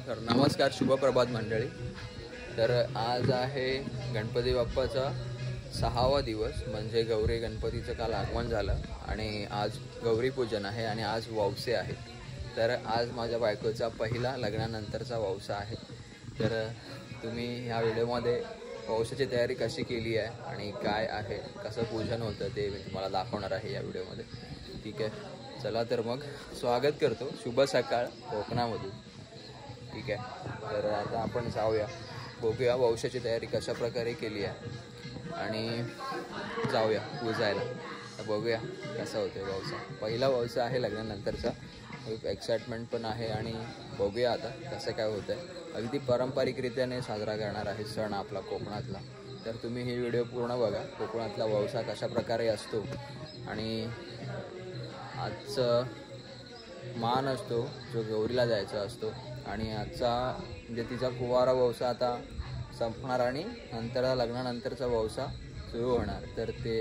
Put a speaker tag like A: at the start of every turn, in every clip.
A: तर नमस्कार, शुभप्रभात मंडळी. तर आज आहे गणपती बाप्पाचा 6वा दिवस, म्हणजे गौरी गणपतीचं काल आगमन झालं आणि आज गौरी पूजन आहे आणि आज वौसे आहेत. तर आज माझ्या बायकोचा पहिला लग्नानंतरचा वौसा आहे. तर तुम्ही ह्या व्हिडिओमध्ये वौसाची तयारी कशी केली आहे आणि काय आहे, कसं पूजन होतं ते मी तुम्हाला दाखवणार आहे या व्हिडिओमध्ये. ठीक आहे, चला तर मग स्वागत करतो. शुभ सकाळ कोकणामधून. ठीक आहे, तर आता आपण जाऊया, बघूया वौसाची तयारी कशा प्रकारे केली आहे आणि जाऊया पूजायला. तर बघूया कसं होतं वौसा. पहिला वौसा आहे लग्नानंतरचा, एक एक्साइटमेंट पण आहे आणि बघूया आता कसं काय होतं आहे. अगदी पारंपरिकरित्याने साजरा करणार आहे सण आपला कोकणातला. तर तुम्ही ही व्हिडिओ पूर्ण बघा. कोकणातला वौसा कशा प्रकारे असतो आणि आजचं मान असतो जो गौरीला जायचा असतो आणि आजचा म्हणजे तिचा कुवारा वौसा आता संपणार आणि नंतर लग्नानंतरचा वौसा सुरू होणार. तर ते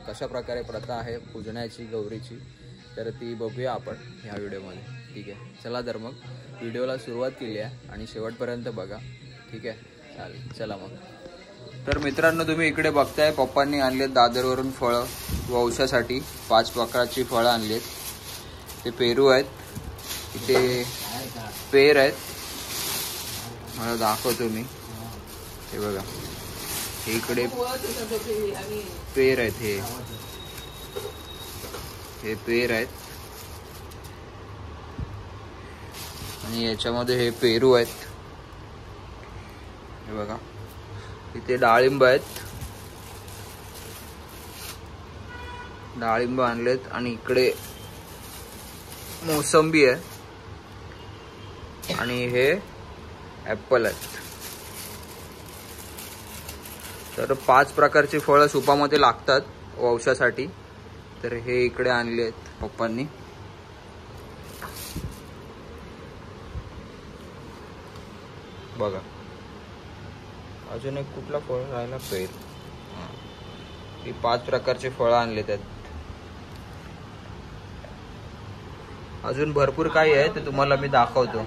A: कशा प्रकारे प्रथा आहे पूजण्याची गौरीची, तर ती बघूया आपण ह्या व्हिडिओमध्ये. ठीक आहे, चला तर मग व्हिडिओला सुरुवात केली आहे आणि शेवटपर्यंत बघा. ठीक आहे, चालेल, चला मग. तर मित्रांनो, तुम्ही इकडे बघताय पप्पांनी आणलेत दादरवरून फळं वौसासाठी. 5 प्रकारची फळं आणलीत. ते पेरू आहेत, इथे पेर आहेत, मला दाखवतो मी. हे बघा, इकडे पेर आहेत, हे पेर आहेत आणि याच्यामध्ये हे पेरू आहेत. हे बघा, इथे डाळिंब आहेत, डाळिंब आणलेत आणि इकडे मोसंबी आहे आणि हे ॲपल आहेत. तर 5 प्रकारची फळं सुपामध्ये लागतात वौसासाठी. तर हे इकडे आणले आहेत पप्पांनी. बघा, अजून एक कुठला फळ राहिला, पेर. ही 5 प्रकारची फळं आणले आहेत. अजून भरपूर काही आहे, ते तुम्हाला मी दाखवतो.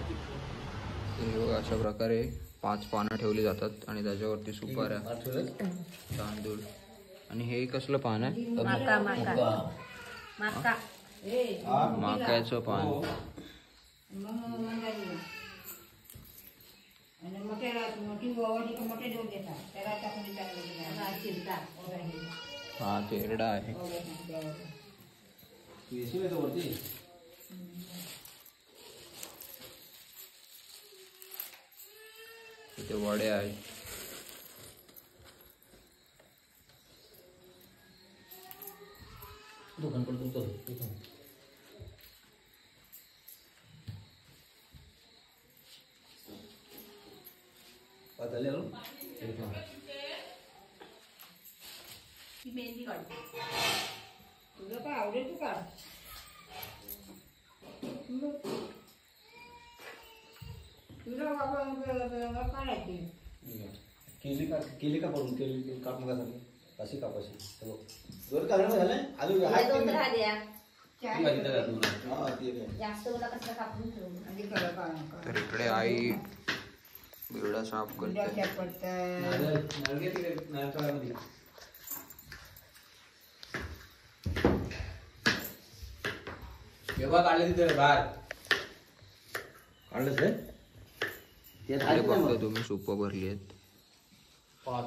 A: अशा प्रकारे 5 पानं ठेवली जातात आणि त्याच्यावरती सुपाऱ्या, तांदूळ आणि हे कसलं पान आहे, माक्याचं पान. हा तेरडा आहे. इथे वडे आहेत.
B: मेहंदी काढ, तुला काय आवडेल तू काढ. तुला बाबा काढायची
C: केली का पडून केली काप मग अशी कापाशी दोन कारण झालं अजून
A: तर इकडे आई बिरडा साफ करते.
C: केव्हा काढले तिथे बाहेर काढलंच रे.
A: इकडे बघतो तुम्ही सूप भरली आहेत. 5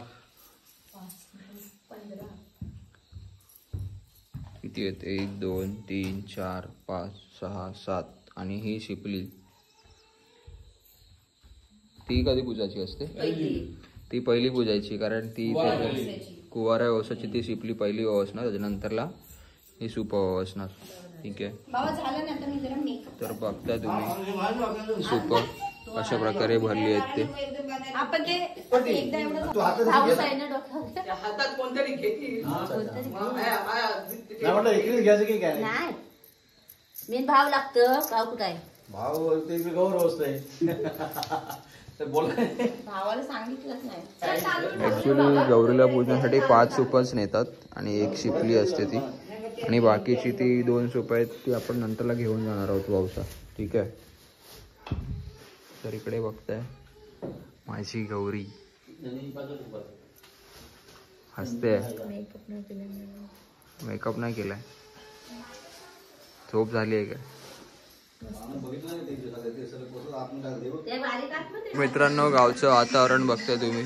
A: किती आहेत, 1 2 3 4 5 6 7 आणि ही शिपली. ती कधी पूजायची असते, ती पहिली पूजायची, कारण ती कुवारा वौसाची ती शिपली पहिली वसणार, त्याच्यानंतरला ही सूप वसणार. ठीक आहे, तर बघता तुम्ही सूप अशा प्रकारे भरली आहेत. ते
B: मेन भाव लागतं का कुठे
C: भाव ते गौरव असतंय.
B: भावाला सांगितलंच नाही.
A: ऍक्च्युली गौरीला पूजनासाठी 5 सूपच नेतात आणि 1 शिपली असते ती, आणि बाकीची ती 2 सूप आहेत ती आपण नंतरला घेऊन जाणार आहोत वौसा. ठीक आहे, तर इकडे बघताय माझी गौरी हसते. मेकअप नाही केलाय. झोप झाली आहे का? मित्रांनो गावचं वातावरण बघताय तुम्ही.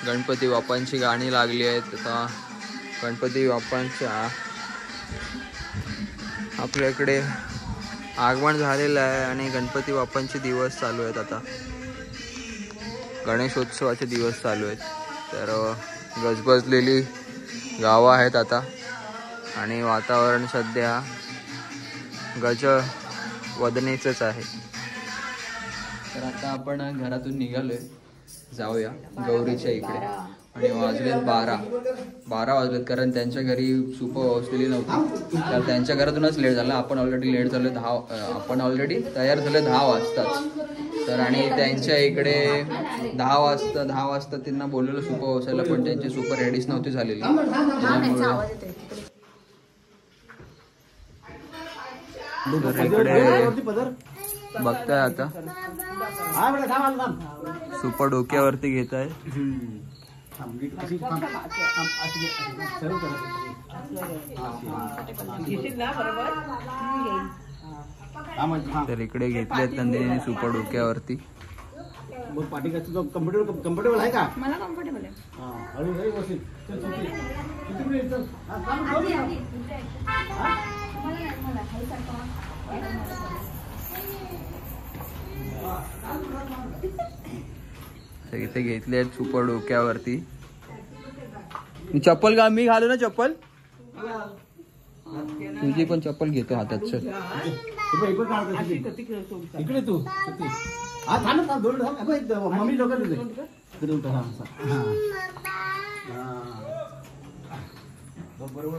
A: गणपती बाप्पांची गाणी लागली आहेत. आता गणपती बाप्पांच्या आपल्या इकडे आगमन झालेलं आहे आणि गणपती बाप्पांचे दिवस चालू आहेत. आता गणेशोत्सवाचे दिवस चालू आहेत. तर गजबजलेली गावं आहेत आता आणि वातावरण सध्या गजवदनेचंच आहे. तर आता आपण घरातून निघालोय. जाऊया गौरीच्या इकडे. आणि वाजलेत 12 वाजलेत कारण त्यांच्या घरी सूप पोहोचलेली नव्हती. तर त्यांच्या घरातूनच लेट झाला. आपण ऑलरेडी लेट झालो. आपण ऑलरेडी तयार झालो 10 वाजताच. तर आणि त्यांच्या इकडे 10 वाजता त्यांना बोललेलं सूप पोहोचायला पण त्यांची सूप रेडीच नव्हती झालेली. त्याच्यामुळे इकडे बघताय आता सूप डोक्यावरती घेत आहे. तर इकडे घेतले त्यांनी सूप डोक्यावरती.
C: कम्फर्टेबल आहे का?
B: मला कम्फर्टेबल आहे.
A: इथे घेतले आहेत सूप डोक्यावरती. चप्पल का मी घालू ना चप्पल? तुझी पण चप्पल घेतो हातात. चल
C: इकडे तू मम्मी लोक बरोबर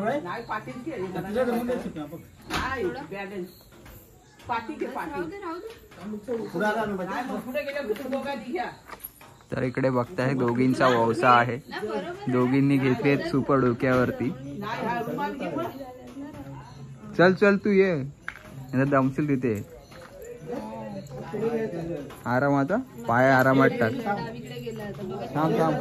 C: आहे.
A: तर इकडे बघताय दोघींचा वौसा आहे. दोघींनी घेतलेत सूप डोक्यावरती. चल चल तू ये दमशील तिथे. आरामात पाय आरामात टाक. थांब थांब.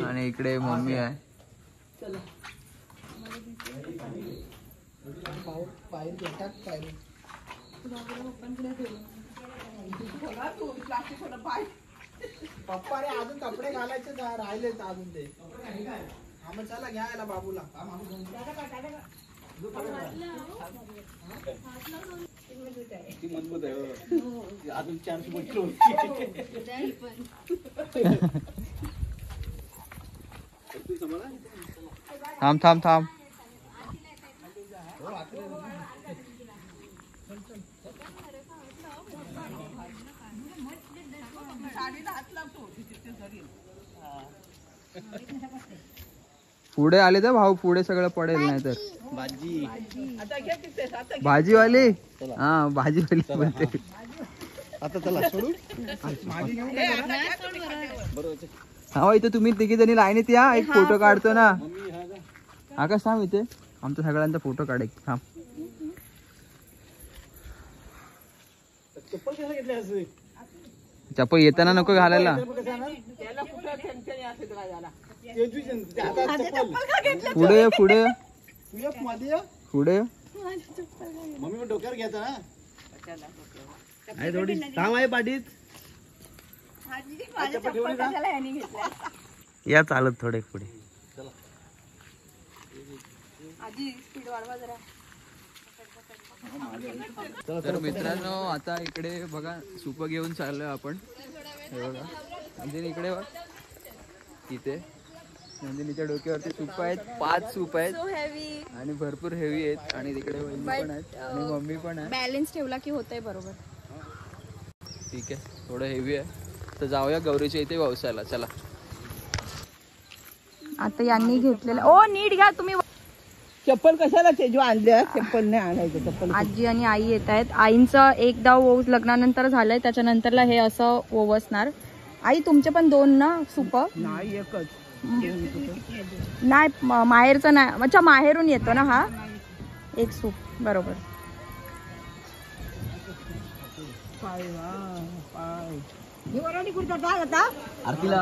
A: आणि इकडे मम्मी आहे.
D: पप्पा रे अजून कपडे घालायचे राहिलेत अजून ते. मग चला घ्यायला बाबूला. मजबूत आहे अजून 400
A: थांब थांब थांब. पुढे आले तर भाऊ पुढे सगळं पडेल. नाही तर भाजीवाली. हा भाजीवाली बोलते.
C: आता चला सोडू.
A: हा इथे तुम्ही तिघी जणी लाईनीत या. एक फोटो काढतो ना. आकाश थांब इथे. आमचा सगळ्यांचा फोटो काढ. थांब. चप्पल येताना नको घालायला. पुढे पुढे पुढे.
C: मम्मी पण डोक्यावर घ्यायचा ना.
D: थोडी काम आहे पाठीत.
A: या चालत थोडे पुढे. तर मित्रांनो आता इकडे बघा सूप घेऊन चाललोय आपण. हे बघा नंदिनी इकडे बघ. इथे नंदिनीच्या डोक्यावरती सूप आहेत. 5 सूप आहेत आणि भरपूर हेवी आहेत. आणि तिकडे वहिनी पण आहेत आणि मम्मी पण आहे.
B: बॅलन्स ठेवला की होतंय बरोबर.
A: ठीक आहे थोडं हेवी आहे. तर जाऊया गौरीच्या इथे व्यवसायाला. चला.
B: आता यांनी घेतलेलं. ओ नीट घ्या तुम्ही. चप्पल कशाला तेजू आणल्या? चप्पल नाही आणायचं. चप्पल
E: आजी आणि आई येत आहेत. आईंचं एकदा ओव लग्नानंतर झालंय, त्याच्यानंतरला हे असं ओवसणार. आई तुमचे पण 2 ना सूप?
B: नाही, एकच.
E: नाही माहेरचं नाही. अच्छा माहेरून येतो ना हा एक सूप. बरोबर.
C: आरतीला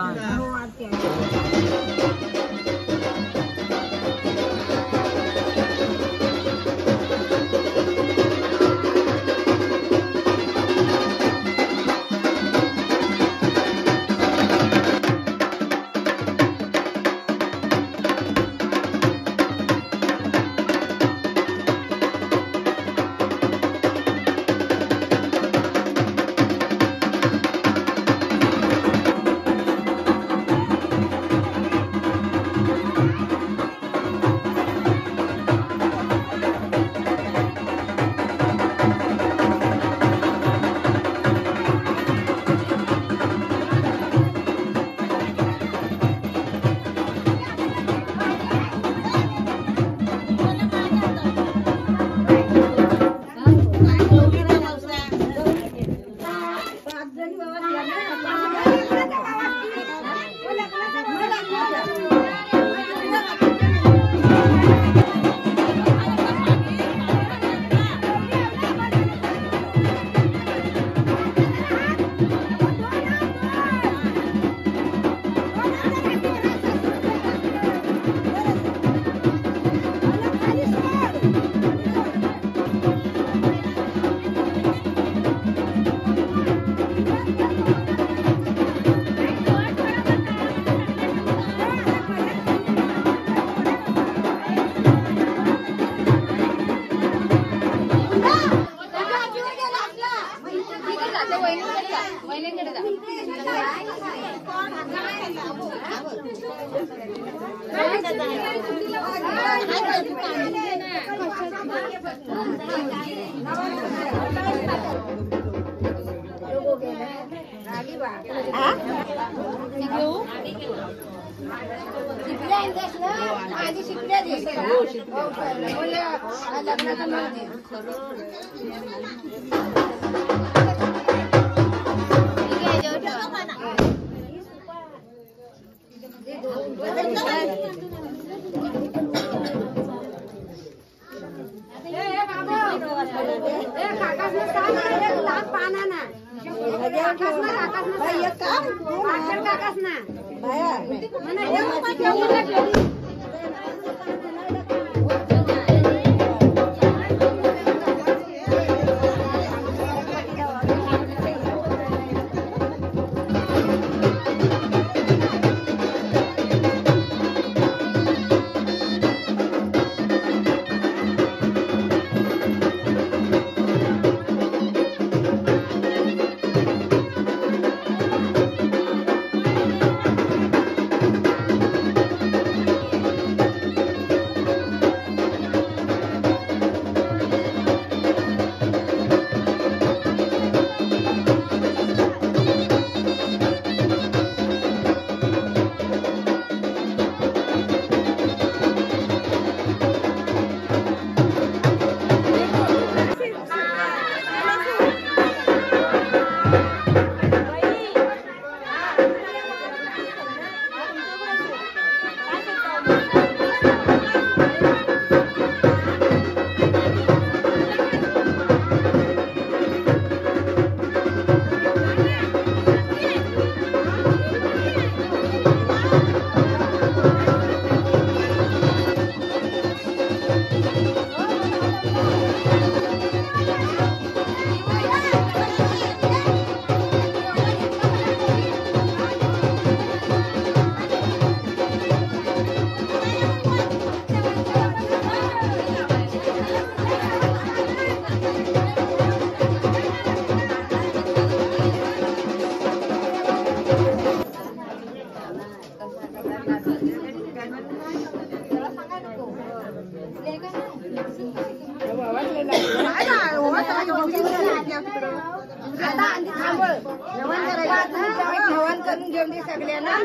B: जेवण करून घेऊन दे सगळ्यांना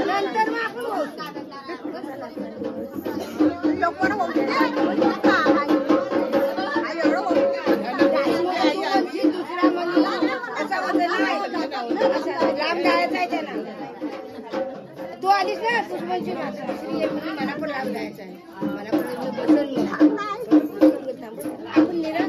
B: नंतर मग आपण तू आलीस ना पुष्पांची मला पण लाभ द्यायचा आहे. मला पण आपण निरा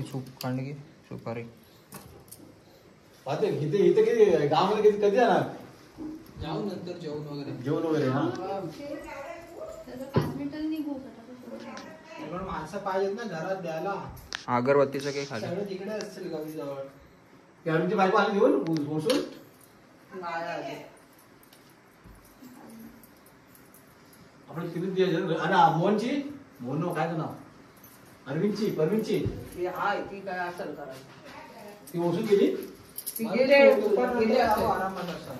A: सूप खांडगी सुपारी
C: पाहते इथे इथे किती गावामध्ये किती कधी जाणार
A: जाऊन नंतर
C: जेवण वगैरे हा
D: माणसं पाहिजेत ना घरात द्यायला.
A: अगरबत्तीचं काही खाली
D: सगळं तिकडे असतील गावी जवळ.
C: तुमची बायको आली घेऊन पोचून आपण किती आणि मोहनची मोहन काय नाव परवीनची
B: ती काय असेल करायचं
C: ती ओसून गेली
B: ती गेले
D: आरामात असं.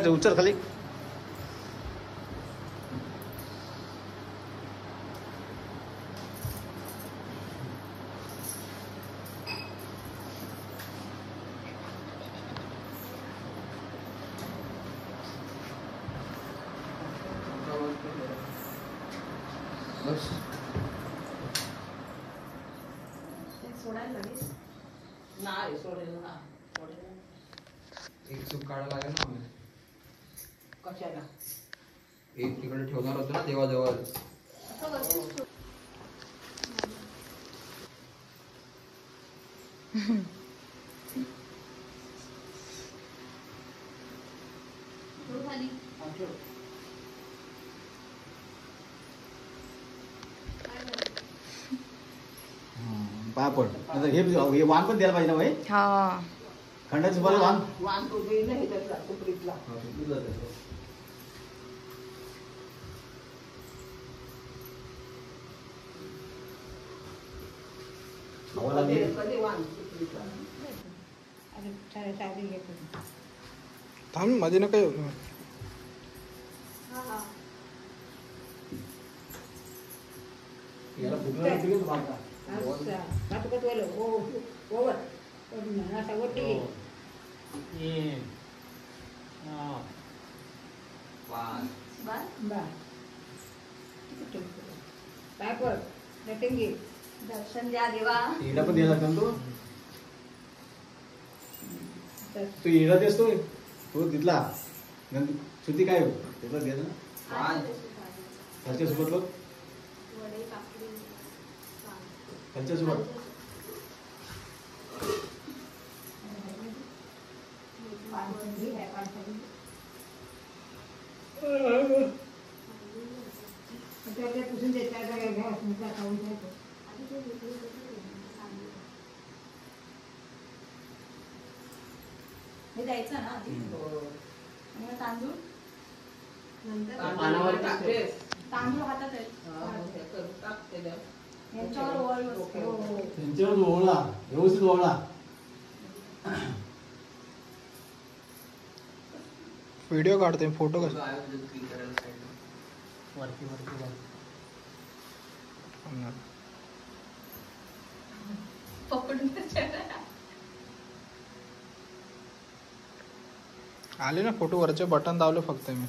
C: उचल खाली
A: बस
B: नाही सोडेल ना
A: एक सूप काढायला लागेल ना आम्ही.
B: कशाला
A: एक तिकडे ठेवणार होतो ना देवाजवळ
C: पाया पड नंतर हे वाण पण द्यायला पाहिजे ना भाई
E: हा
C: खंडाची सुपारी वाण
D: थांब मध्ये नका येऊ.
C: याला फुटलं ठीक आहे
E: दर्शन द्या देवा.
C: हिला पण द्यायला लागतो ना तो हिला देसतोय तो तिथला श्रुती काय त्याचा द्यायचं ना खालच्या सोबत बघ खालच्या सोबत
E: हे द्यायचं ना आधी. आणि मग तांदूळ तांदूळ हातात आहे यांच्यावर ओवाळी असते.
C: त्यांच्यावर ओवळा व्यवस्थित ओवळा
D: व्हिडिओ काढतोय फोटो कसं
E: पकडून
D: आले ना फोटो वरचे बटन दावले फक्त मी.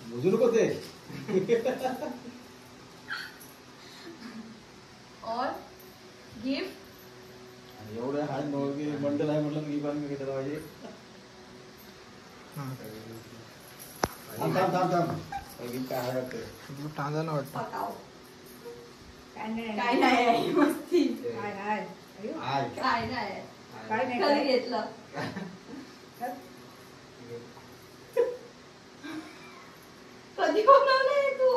C: बुजू नको ते
E: और गिफ्ट
C: एवढं आहे बंडल आहे म्हटलं की पण घेतलं पाहिजे. थांब थांब थांब थांब गिफ्ट काय आहे वाटतं
D: टांजायला वाटतं.
E: पकाव काय नाही मस्ती
C: आहे
E: काय नाही कधी घेतलं कधी बनवलंय तू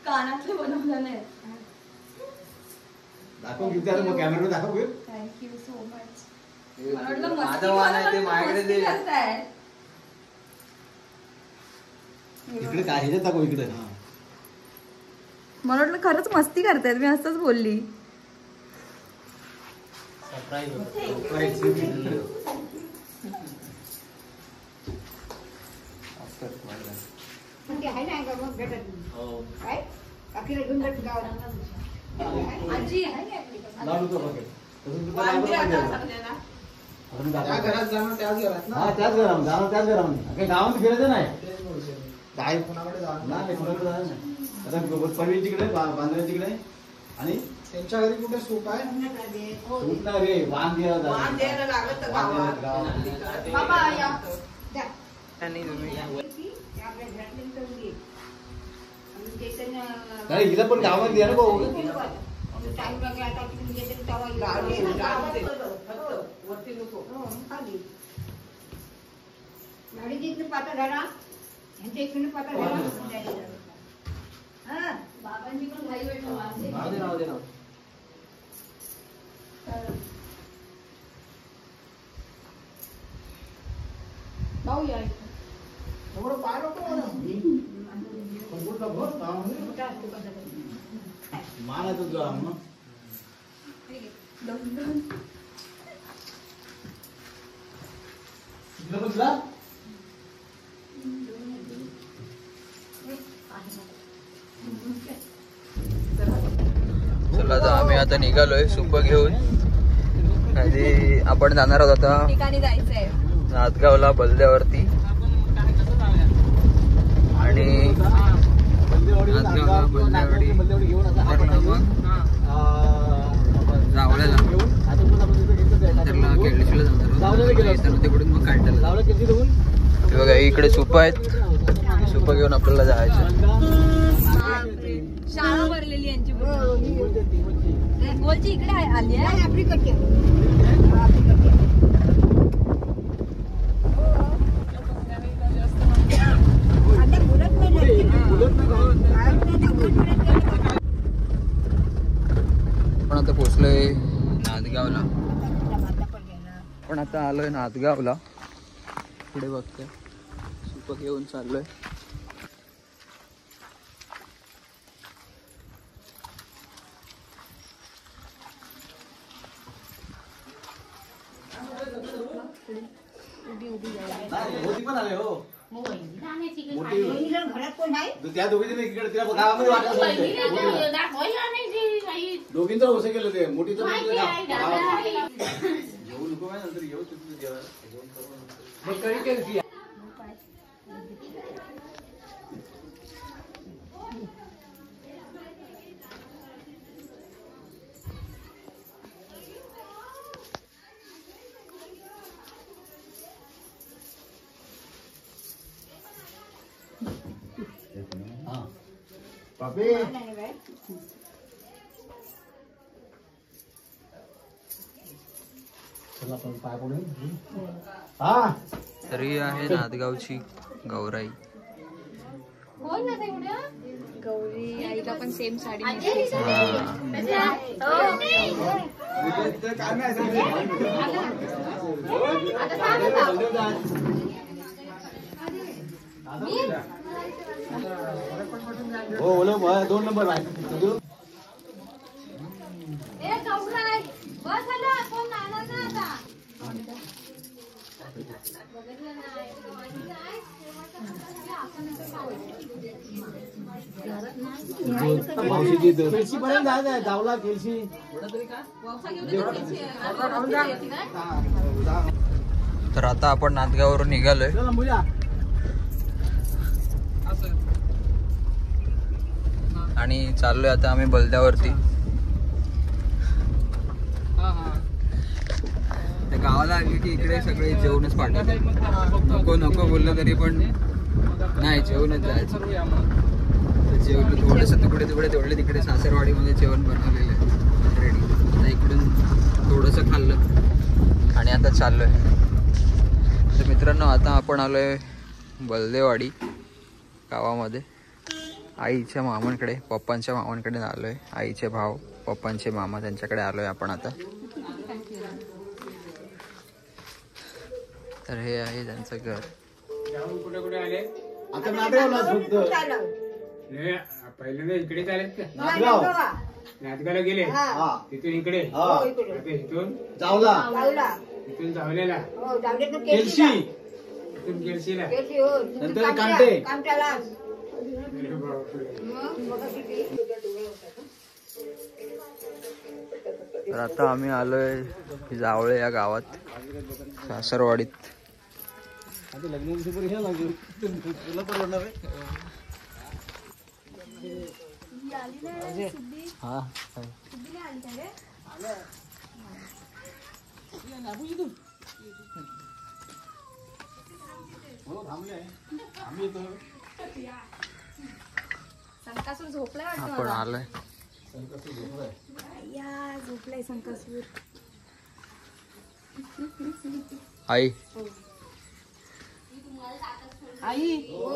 E: कानातले बनवलं नाही.
C: दाखव गिफ्ट आहे मग कॅमेरा दाखव गिफ्ट
E: थँक्यू सो मच. मला वाटलं
A: माझं वाण आहे ते माझ्याकडे दे.
E: करताय.
C: इकडे काय ह्याच्यात दाखव इकडे हा
E: मला वाटलं खरंच मस्ती करतायत मी असंच बोलली. आजी
C: लावू तो बघ तसं
D: त्या घरात जाणं त्याच घरात ना.
C: हा त्याच घरामध्ये जाणार त्याच घरामध्ये काही गावात फिरायचं नाही
D: काय कोणाकडे जाणं
C: नाही कोणाकडे जायचं नाही. आता पनवेल तिकडे बांद्रा तिकडे आणि
D: त्यांच्या घरी कुठे सूप आहे.
C: सूट नाही रे वाण द्यायला
B: वाण द्यायला लागत
C: गावात
E: बाबा या
C: नाही हिला पण गावात द्या ना भाऊ
B: गाडीची इकडे पाता झाला यांच्या इकडे पाता झाला.
E: बाबांची पण घाई भेटलं
A: नाव दे नाव.
E: भाऊ या
D: एवढं पाय नको
C: मान आहे तुझा मग इकडे बसला
A: चला आता आम्ही आता निघालोय सुप घेऊन. आधी आपण जाणार आहोत आता
E: ठिकाणी जायचंय
A: नाथगावला बलद्यावरती आणि नाथगावला बलद्यावडी जावळ्याला केळशीला जाणार तिकडून मग काढताला. बघा इकडे सुप आहेत सुप घेऊन आपल्याला जायचं.
E: शाळा भरलेली यांची बोलची इकडे आली आहे
B: आपली करते
A: आता आलोय नाथगावला. पुढे बघतोय सुपक घेऊन चाललोय.
C: मोठी पण आले हो.
B: घरात कोण आहे?
C: त्या दोघींनी इकडे तिला गावामध्ये वाटलं दोघींचं होसे केलं ते मोठीचं जेवू नको काय नंतर येऊ तिथे जेवायला. पापी
A: तरी आहे नाथगावची गौराई.
E: गौरी आईला पण सेम साडी
C: हो बोलो 2 नंबर आहे. केळशी पर्यंत जायचं जावला केळशी.
A: तर आता आपण नाथगाववरून निघालोय आणि चाललोय आता आम्ही बलद्यावरती. त्या गावाला आली की इकडे सगळे जेवणच पाठवतात. नको नको बोललं तरी पण नाही जेवणच जायचं. जेवलं थोडंसं तुकडे तेवढे तिकडे सासरवाडीमध्ये जेवण बनवलेलं आहे रेडी. आता इकडून थोडंसं खाल्लं आणि आता चाललोय. तर मित्रांनो आता आपण आलोय बलदेवाडी गावामध्ये. आईच्या मामांकडे पप्पांच्या मामांकडे आलोय. आईचे भाव पप्पांचे मामा त्यांच्याकडे आलोय आपण आता. तर हे आहे त्यांचं घर.
D: कुठे आले
C: आता नाटकावला फक्त
D: पहिल्यांदा इकडे आलेत का?
C: नाटगाव
D: नाटकाला गेले तिथून इकडे इथून
C: जावला
D: इथून जावलेला
C: केळशी
D: इथून केळशीला
C: नंतर कांटे.
A: तर आता आम्ही आलोय जावळे या गावात सासरवाडीत.
C: आता लग्न दिवशी घ्या लागेल तुला परवडणार आहे.
A: हा
E: संकासूर झोपलाय
A: आपण आलोय.
E: झोपलाय संकासूर.
A: आई
F: आई हो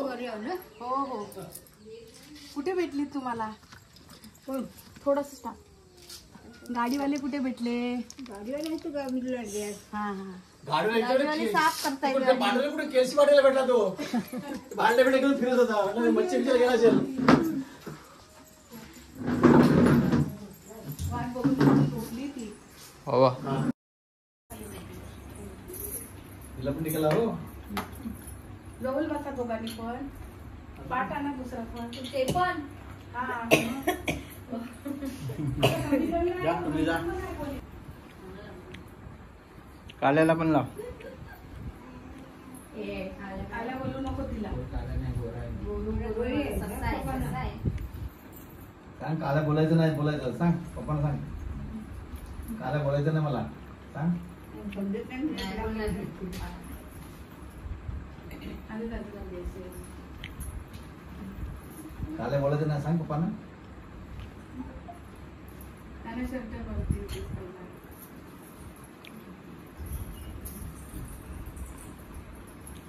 F: हो कुठे भेटली तुम्हाला? थोडस गाडीवाले कुठे भेटले? हा हा गाडीवाले साफ करतायत.
C: भांडवले कुठे केळशी वाटायला भेटला तो. भांडले भेटे घेऊन फिरत होता. मच्छी विचार गेला असेल.
F: वाट बघून झोपली ती.
A: बाबा
C: तिला पण निघाला हो.
F: जवळ बसा दोघांनी पण. पाठ आणा दुसरा पण. ते पण हा
C: जा तुम्ही जा. काल्याला पण लाव.
F: आल्या बोलू नको तिला.
C: सांग काला बोलायचं नाही बोलायचं सांग पप्पाला सांग. काला बोलायचं नाही मला सांग. काला बोलायचं नाही सांग पप्पाना.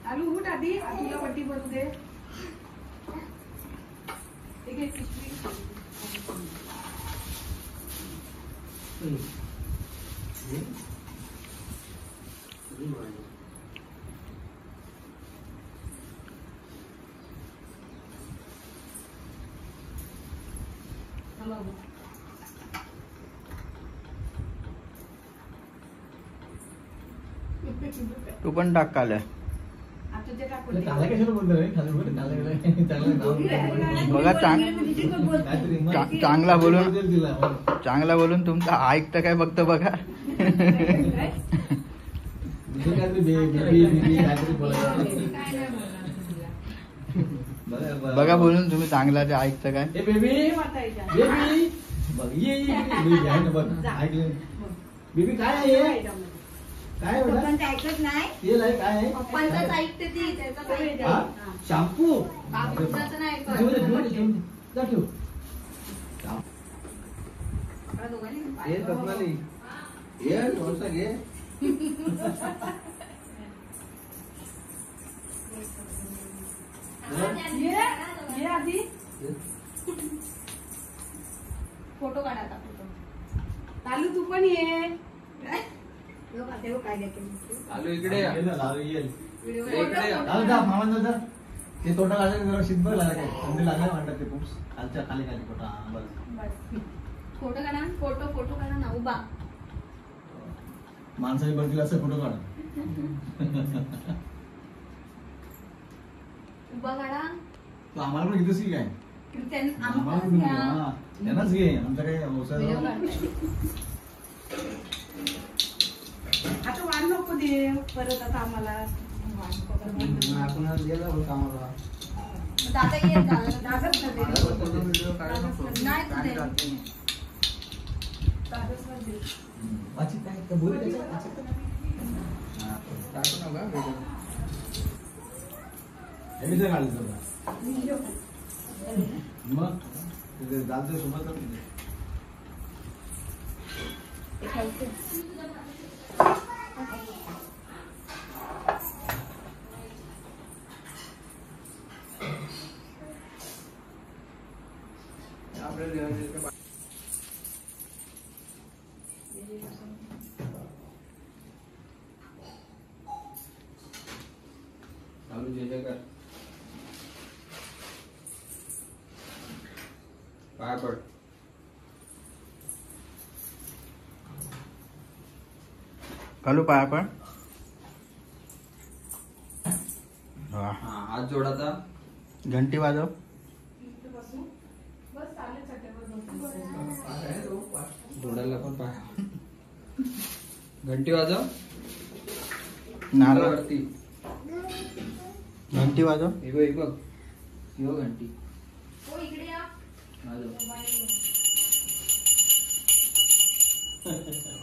F: आलू उठ आधी तुला पट्टी भरू दे. ठीक आहे पिशवी.
A: तू पण टाक काल्या.
C: काला कशाला बोलतो रे? खाली बोल, काला गेला.
A: बघा चांगला बोलून तुमचं ऐकतं काय बघतं बघा.
C: दुसरं काहीतरी बेबी काहीतरी बोलायचं.
A: बघा बोलून तुम्ही चांगला ते ऐकतं काय.
C: ए बेबी बेबी बघ ये बेबी आहे ना बघ ऐकलं. बेबी काय आहे? काय बेटा?
B: पप्पांचं ऐकत नाही.
C: तेल आहे काय आहे?
B: पप्पांचंच ऐकते ती, त्याचं ऐकते.
C: हा? शॅम्पू
B: बापूचं नाही ऐकत.
C: घेऊन ये, घेऊन ये, घेऊन ये. जा ठेव.
B: आपल्या दोघांनी
C: ये स्वप्नाली. ये थोडंसं घे.
F: ये आधी
B: फोटो काढा आता, फोटो.
F: चालू तू पण ये.
B: तेव्हा काय देते
A: आलू इकडे या.
C: ये ना, लाल येईल.
A: इकडे या.
C: लाल जा, मामांना जा. ते तोटा लागला जरा शिदभर लागला काय थंडी लागल्या म्हणतात ते पुप्स खालच्या खाली खाली तोटा. हा, बस.
B: फोटो काढा, फोटो काढा ना उभा.
C: माणसाची बदली असं फोटो काढा.
B: उभा काढा.
C: तू आम्हाला पण घेतोस की काय? आम्हाला पण
B: घ्या.
C: हा, त्यांनाच घे आमच्या काही व्यवसाय
B: व्हिडिओ
C: नाही.
B: काढते.
F: आता वाढ नको दे परत आता आम्हाला.
C: आपण आज गेला होता आम्हाला.
B: दादा ये, दादाच ना दे.
A: व्हिडिओ काढू नको.
B: नाही तू दे.
F: दादाच ना दे.
C: वाचित काय तर बोल त्याच्यात वाचित.
A: हा, टाकू नका व्हिडिओ.
C: हे मी तर काढलं सगळं. मग ते दादा सोबत
A: चालू जे जे कर. पाय पड. कालू पाया पड. हा, हात जोडाचा. घंटी वाजव.
F: बस चालेल चटईवर बस.
A: जोडायला पण पाय. घंटी वाजव.
C: नारळावरती
A: घंटी वाजव. हे बघ, हे बघ. ही बघ घंटी.
B: हो इकडे या.
A: वाजव.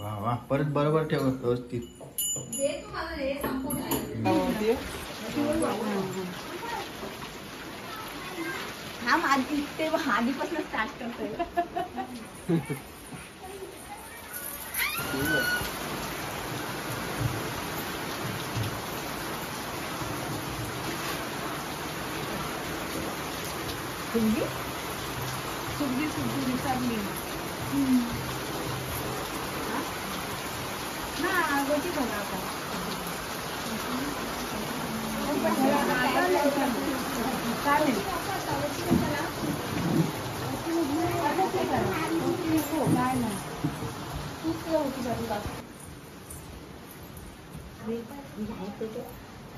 A: वा वा, परत बरोबर ठेव व्यवस्थित.
B: दे तू मला, हे संपूर्ण दे. हा आधी ते आधीपासून स्टार्ट करतोय.
F: सुगडी सुगडी विचारली
B: हा गोटी बघा आता.
F: चालेल. काय नाही तूच होती जाऊ का.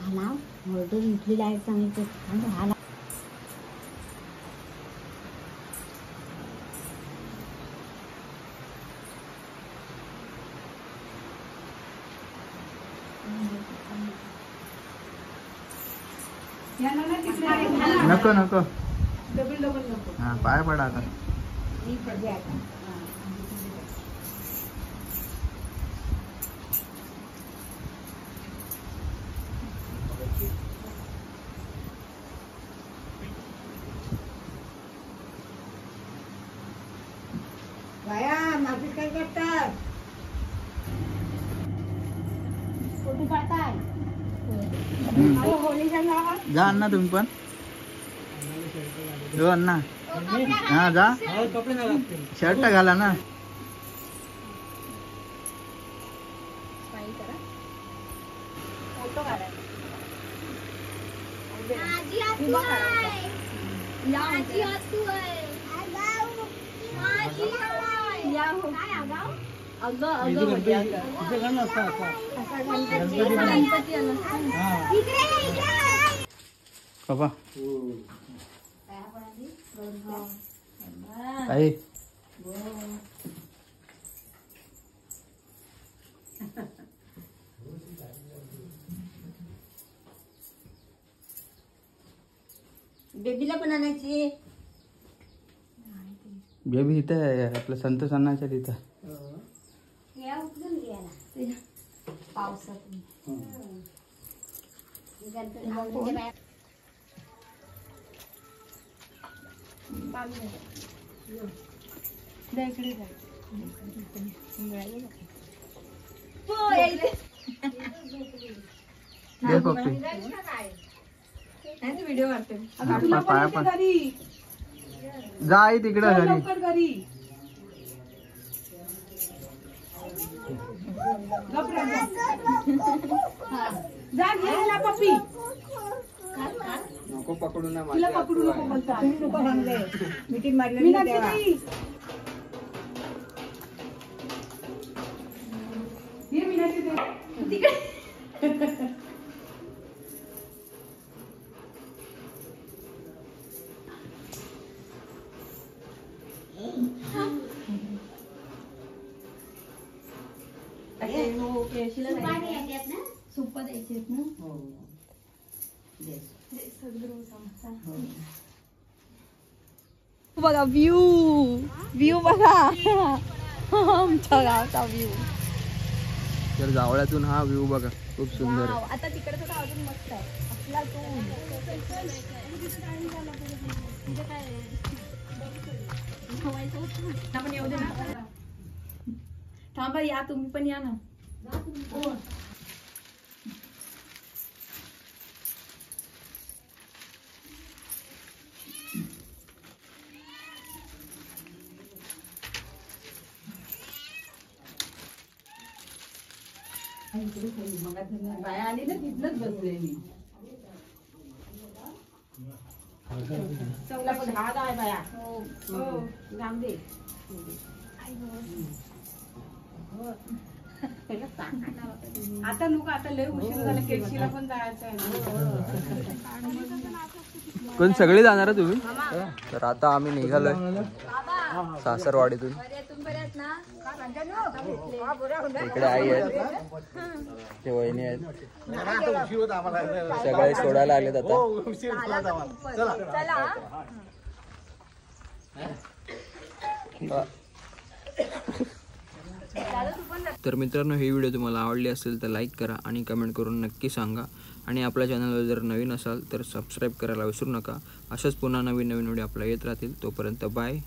B: हा ऑर्डर इथली लाईट सांगितलं हा.
A: नको नको.
F: डबल डबल नको.
A: हा, पाय पडा आता.
B: बाया मातीत काय करतात? फोटो काढताय.
A: जा अण्णा तुम्ही पण. हो अण्णा. हा जा. शर्ट घाला ना.
F: फोटो काढायला
C: बाबा आई
B: बेबीला पण आणायची.
C: बेबी इथं आहे आपलं संत सणाच्या तिथं.
B: या उचलून घ्यायला पावसात.
E: व्हिडिओ काढते.
C: पाया पण जा आई तिकडं घरी.
F: जा घ्यायला पप्पी
A: नको पकडू ना
F: तिला
A: माझ्या
F: पकडू नको बोलता
B: नको सांगले मीटिंग मारली तेव्हा.
F: हे मीनाक्षी
E: सुप्पा द्यायची आहेत ना. बघा व्ह्यू बघा आमच्या गावचा व्ह्यू.
A: तर जावळ्यातून हा व्ह्यू बघा खूप सुंदर आहे.
E: आता तिकडे तर अजून मस्त आहे आपला तो. आपण येऊ दे ना. थांबा या तुम्ही पण या ना.
F: बाया आली ना तिथलंच बसलेली. चौला पण हात आहे बाया. हो जाऊन दे. आता लोक आता लय उशीर झाला. केळशीला पण जायचं आहे.
A: कोण सगळे जाणार आहे तुम्ही? तर आता आम्ही निघालोय सासरवाडीतून. इकडे आई आहेत, ते वहिनी आहेत, सगळे सोडायला आलेत आता. तर मित्रांनो, ही व्हिडिओ तुम्हाला आवडली असेल तर लाईक करा आणि कमेंट करून नक्की सांगा. आणि आपल्या चॅनलवर जर नवीन असाल तर सबस्क्राईब करायला विसरू नका. अशाच पुन्हा नवीन व्हिडिओ आपल्या येत राहतील. तोपर्यंत बाय.